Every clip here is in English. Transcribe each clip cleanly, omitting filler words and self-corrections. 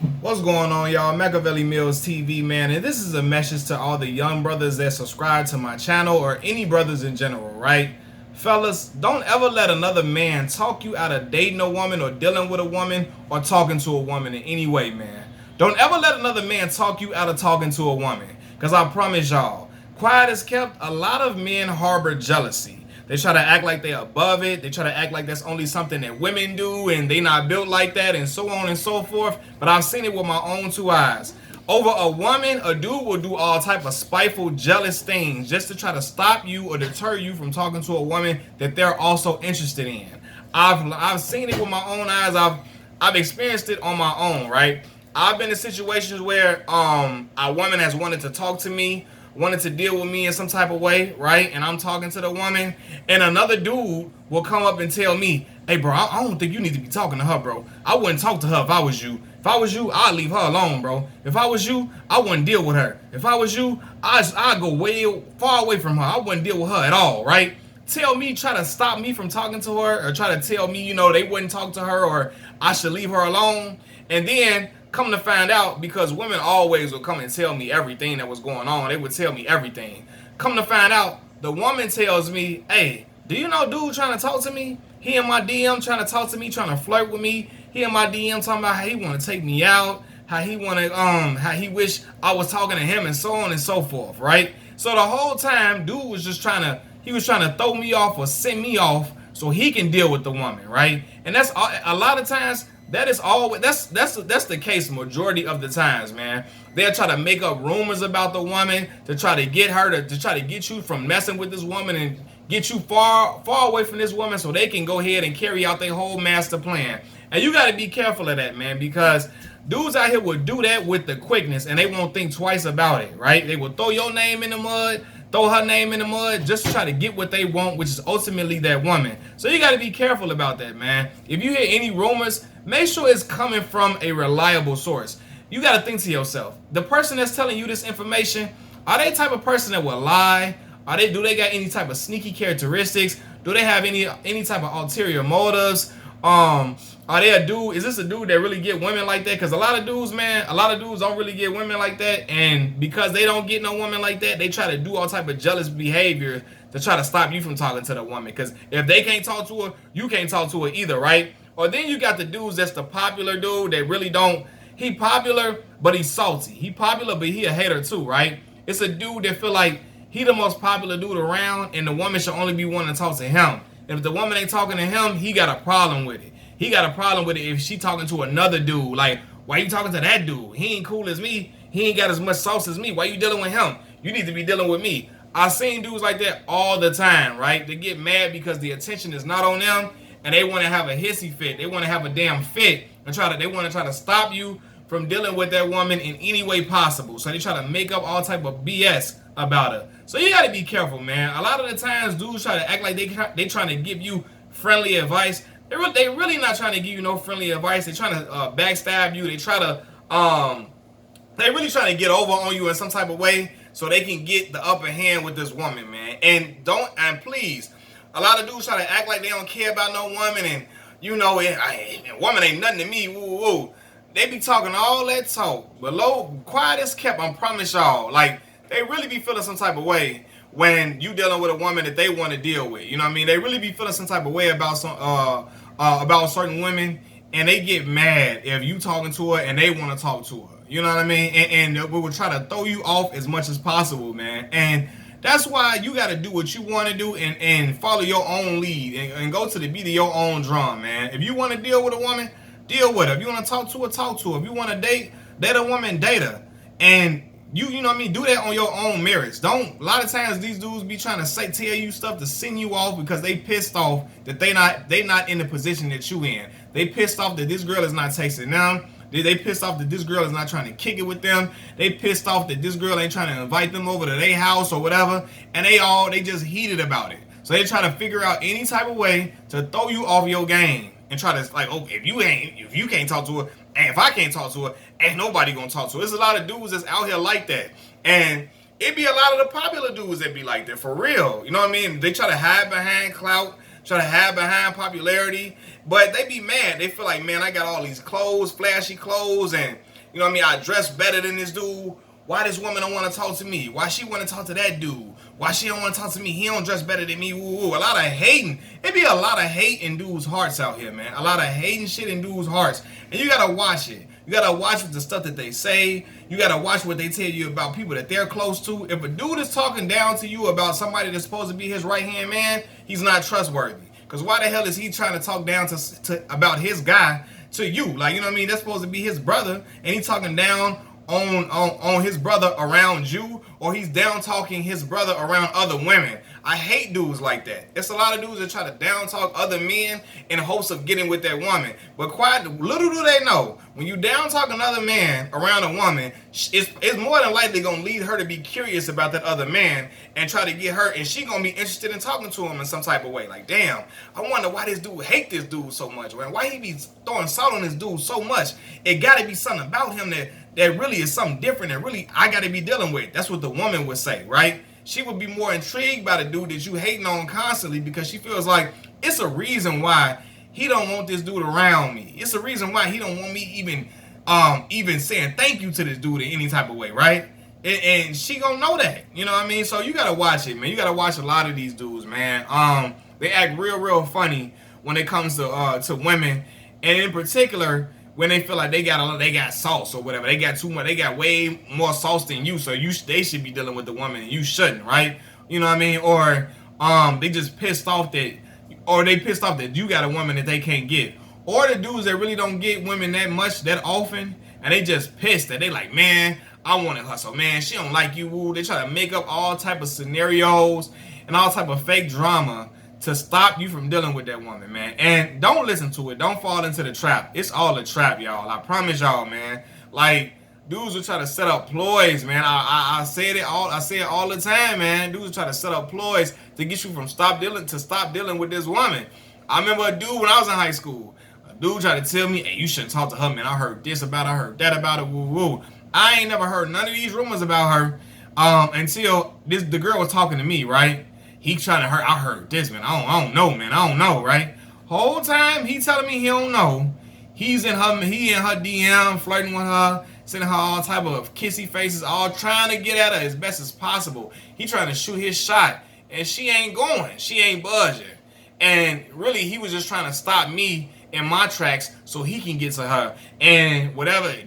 What's going on, y'all? Machiavelli Mills TV, man, and this is a message to all the young brothers that subscribe to my channel or any brothers in general, right? Fellas, don't ever let another man talk you out of dating a woman or dealing with a woman or talking to a woman in any way, man. Don't ever let another man talk you out of talking to a woman, because I promise y'all, quiet as kept, a lot of men harbor jealousy. They try to act like they're above it. They try to act like that's only something that women do and they not built like that and so on and so forth. But I've seen it with my own two eyes. Over a woman, a dude will do all type of spiteful, jealous things just to try to stop you or deter you from talking to a woman that they're also interested in. I've seen it with my own eyes. I've experienced it on my own, right? I've been in situations where a woman has wanted to talk to me, wanted to deal with me in some type of way, right? And I'm talking to the woman, and another dude will come up and tell me, "Hey, bro, I don't think you need to be talking to her, bro. I wouldn't talk to her if I was you. If I was you, I'd leave her alone, bro. If I was you, I wouldn't deal with her. If I was you, I'd go way far away from her. I wouldn't deal with her at all, right?" Tell me, try to stop me from talking to her, or try to tell me, they wouldn't talk to her, or I should leave her alone. And then come to find out, because women always would come and tell me everything that was going on. They would tell me everything. Come to find out, the woman tells me, "Hey, do you know dude trying to talk to me? He in my DM trying to talk to me, trying to flirt with me. He in my DM talking about how he want to take me out, how he want to how he wish I was talking to him, and so on and so forth, right?" So the whole time, dude was just trying to throw me off or send me off so he can deal with the woman, right? And that's a lot of times that is always that's the case majority of the times, man. They'll try to make up rumors about the woman to try to get her to try to get you from messing with this woman and get you far away from this woman so they can go ahead and carry out their whole master plan. And you got to be careful of that, man, because dudes out here will do that with the quickness and they won't think twice about it, right? They will throw your name in the mud, throw her name in the mud, just to try to get what they want, which is ultimately that woman. So you got to be careful about that, man. If you hear any rumors, make sure it's coming from a reliable source. You got to think to yourself, the person that's telling you this information, are they the type of person that will lie? Do they got any type of sneaky characteristics? Do they have any type of ulterior motives? Are they a dude? Is this a dude that really get women like that? Because a lot of dudes, man, a lot of dudes don't really get women like that, and because they don't get no woman like that, they try to do all type of jealous behavior to try to stop you from talking to the woman. Because if they can't talk to her, you can't talk to her either, right? Or then you got the dudes that's the popular dude that really don't. He popular, but he's salty. He popular, but he a hater too, right? It's a dude that feel like he the most popular dude around, and the woman should only be wanting to talk to him. If the woman ain't talking to him, he got a problem with it. He got a problem with it if she talking to another dude. Like, why you talking to that dude? He ain't cool as me. He ain't got as much sauce as me. Why you dealing with him? You need to be dealing with me. I seen dudes like that all the time, right? They get mad because the attention is not on them, and they want to have a hissy fit. They want to have a damn fit and they want to try to stop you from dealing with that woman in any way possible. So they try to make up all type of BS about her. So you got to be careful, man. A lot of the times, dudes try to act like they trying to give you friendly advice. They really not trying to give you no friendly advice. They trying to backstab you. They try to they really trying to get over on you in some type of way so they can get the upper hand with this woman, man. And please, a lot of dudes try to act like they don't care about no woman, and woman ain't nothing to me. Woo woo. They be talking all that talk, but quiet as kept. I promise y'all, like they really be feeling some type of way when you dealing with a woman that they want to deal with. You know what I mean? They really be feeling some type of way about about certain women, and they get mad if you talking to her and they want to talk to her. You know what I mean? And we will try to throw you off as much as possible, man. And that's why you got to do what you want to do and follow your own lead and go to the beat of your own drum, man. If you want to deal with a woman, deal with her. If you want to talk to her, talk to her. If you want to date a woman, date her. And you know what I mean? Do that on your own merits. Don't. A lot of times these dudes be trying to tell you stuff to send you off because they pissed off that they not in the position that you in. They pissed off that this girl is not texting them. They pissed off that this girl is not trying to kick it with them. They pissed off that this girl ain't trying to invite them over to their house or whatever. And they just heated about it. So they try to figure out any type of way to throw you off your game and try to like, okay, if you can't talk to her, and if I can't talk to her, ain't nobody gonna talk to her. There's a lot of dudes that's out here like that. And it be a lot of the popular dudes that be like that for real. You know what I mean? They try to hide behind clout, try to hide behind popularity, but they be mad. They feel like, man, I got all these clothes, flashy clothes, and You know what I mean? I dress better than this dude. Why this woman don't want to talk to me? Why she want to talk to that dude? Why she don't want to talk to me? He don't dress better than me. Woo, woo. A lot of hating. It be a lot of hate in dudes' hearts out here, man. A lot of hating shit in dudes' hearts. And you gotta watch it. You gotta watch the stuff that they say. You gotta watch what they tell you about people that they're close to. If a dude is talking down to you about somebody that's supposed to be his right-hand man, he's not trustworthy. Because why the hell is he trying to talk down to about his guy to you? Like, you know what I mean? That's supposed to be his brother, and he's talking down on his brother around you, or he's down talking his brother around other women. I hate dudes like that. It's a lot of dudes that try to down talk other men in hopes of getting with that woman. But quite little do they know, when you down talk another man around a woman, it's more than likely gonna lead her to be curious about that other man and try to get her, and she gonna be interested in talking to him in some type of way. Like, damn, I wonder why this dude hate this dude so much, man. Why he be throwing salt on this dude so much? It gotta be something about him that really is something different that really I gotta be dealing with. That's what the woman would say, right? She would be more intrigued by the dude that you hating on constantly, because she feels like it's a reason why he don't want this dude around me. It's a reason why he don't want me even saying thank you to this dude in any type of way, right? And she gonna know that, you know what I mean? So you gotta watch it, man. You gotta watch a lot of these dudes, man. They act real funny when it comes to women, and in particular when they feel like they got sauce or whatever. They got too much. They got way more sauce than you, so they should be dealing with the woman and you shouldn't, right? You know what I mean? Or they just pissed off that, or they pissed off that you got a woman that they can't get. Or the dudes that really don't get women that much, that often, and they just pissed that they like, man, I want to hustle, man. She don't like you. Woo. They try to make up all type of scenarios and all type of fake drama to stop you from dealing with that woman, man. And don't listen to it. Don't fall into the trap. It's all a trap, y'all. I promise y'all, man. Like, dudes will try to set up ploys, man. I say it all the time, man. Dudes will try to set up ploys to get you from stop dealing with this woman. I remember a dude when I was in high school. A dude tried to tell me, hey, you shouldn't talk to her, man. I heard this about her, I heard that about her, woo woo. I ain't never heard none of these rumors about her until the girl was talking to me, right? He trying to hurt. I heard this, man. I don't know, man. I don't know, right? Whole time he telling me he don't know. He in her DM, flirting with her, sending her all type of kissy faces, all trying to get at her as best as possible. He trying to shoot his shot, and she ain't going. She ain't budging. And really, he was just trying to stop me in my tracks so he can get to her and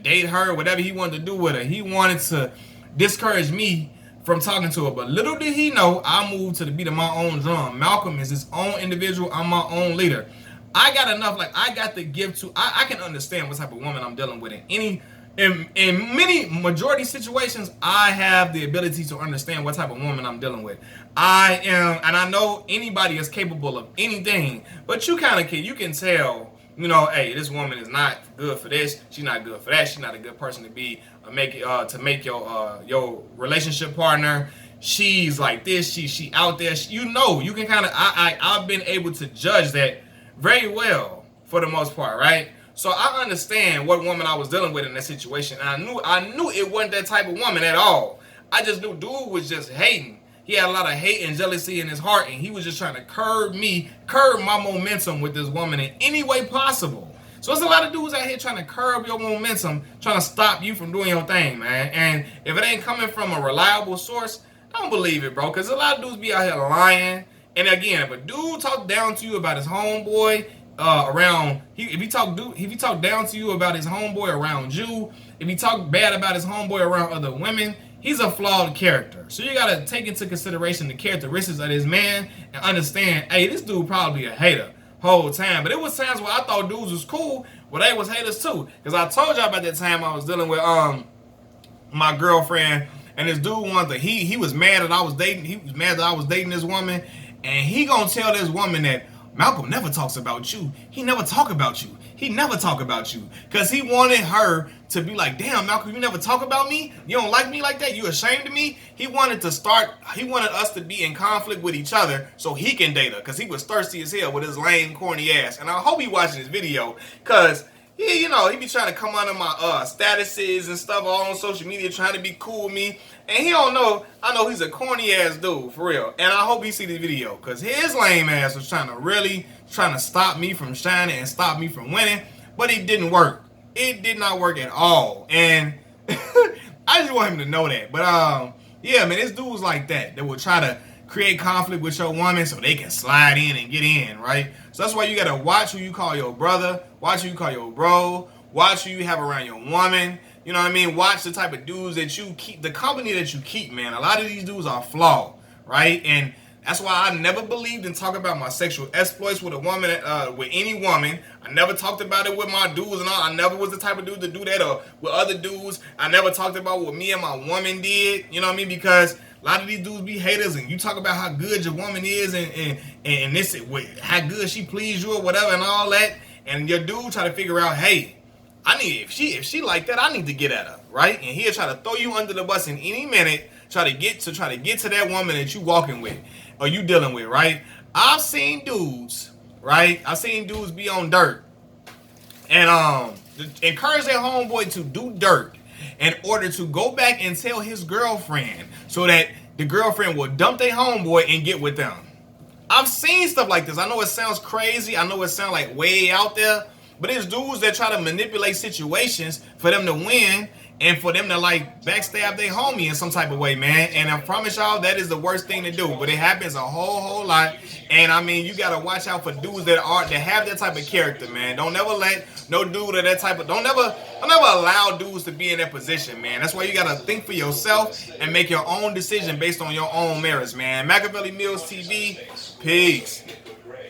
date her, whatever he wanted to do with her. He wanted to discourage me from talking to her, but little did he know I moved to the beat of my own drum. Malcolm is his own individual. I'm my own leader. I got enough, like I got the gift to. I can understand what type of woman I'm dealing with. In many majority situations, I have the ability to understand what type of woman I'm dealing with. I am, and I know anybody is capable of anything, but you can tell. You know, hey, this woman is not good for this. She's not good for that. She's not a good person to be make your relationship partner. She's like this. She out there. You know, you can kind of. I've been able to judge that very well for the most part, right? So I understand what woman I was dealing with in that situation, and I knew it wasn't that type of woman at all. I just knew dude was just hating. He had a lot of hate and jealousy in his heart, and he was just trying to curb my momentum with this woman in any way possible. So there's a lot of dudes out here trying to curb your momentum, trying to stop you from doing your thing, man. And if it ain't coming from a reliable source, don't believe it, bro. Because a lot of dudes be out here lying. And again, if a dude talk down to you about his homeboy if he talk down to you about his homeboy around you, if he talk bad about his homeboy around other women, he's a flawed character. So you gotta take into consideration the characteristics of this man and understand, hey, this dude probably a hater whole time. But it was times where I thought dudes was cool, but they was haters too. Because I told y'all about that time I was dealing with my girlfriend, and this dude he was mad that I was dating this woman, and he gonna tell this woman that Malcolm never talks about you. He never talk about you. He never talk about you. Because he wanted her to be like, damn, Malcolm, you never talk about me? You don't like me like that? You ashamed of me? He wanted us to be in conflict with each other so he can date her. Because he was thirsty as hell with his lame, corny ass. And I hope he watching this video. Because he be trying to come under my statuses and stuff all on social media, trying to be cool with me. And he don't know, I know he's a corny ass dude, for real. And I hope he see this video, because his lame ass was trying to stop me from shining and stop me from winning. But it didn't work. It did not work at all. And I just want him to know that. But yeah, man, it's dudes like that will try to create conflict with your woman so they can slide in and get in, right? So that's why you gotta watch who you call your brother, watch who you call your bro, watch who you have around your woman. You know what I mean? Watch the type of dudes that you keep, the company that you keep, man. A lot of these dudes are flawed, right? And that's why I never believed in talking about my sexual exploits with a woman, with any woman. I never talked about it with my dudes and all. I never was the type of dude to do that, or with other dudes. I never talked about what me and my woman did. You know what I mean? Because a lot of these dudes be haters, and you talk about how good your woman is, and this how good she pleased you or whatever and all that, and your dude try to figure out, hey, I need if she like that, I need to get at her, right? And he'll try to throw you under the bus in any minute, try to get to that woman that you walking with or you dealing with, right? I've seen dudes, right? I've seen dudes be on dirt and encourage their homeboy to do dirt in order to go back and tell his girlfriend so that the girlfriend will dump their homeboy and get with them. I've seen stuff like this. I know it sounds crazy. I know it sounds like way out there. But it's dudes that try to manipulate situations for them to win and for them to like backstab their homie in some type of way, man. And I promise y'all that is the worst thing to do. But it happens a whole lot. And I mean, you gotta watch out for dudes that have that type of character, man. Don't never let no dude of that type of don't never allow dudes to be in that position, man. That's why you gotta think for yourself and make your own decision based on your own merits, man. Machiavelli Mills TV, peace.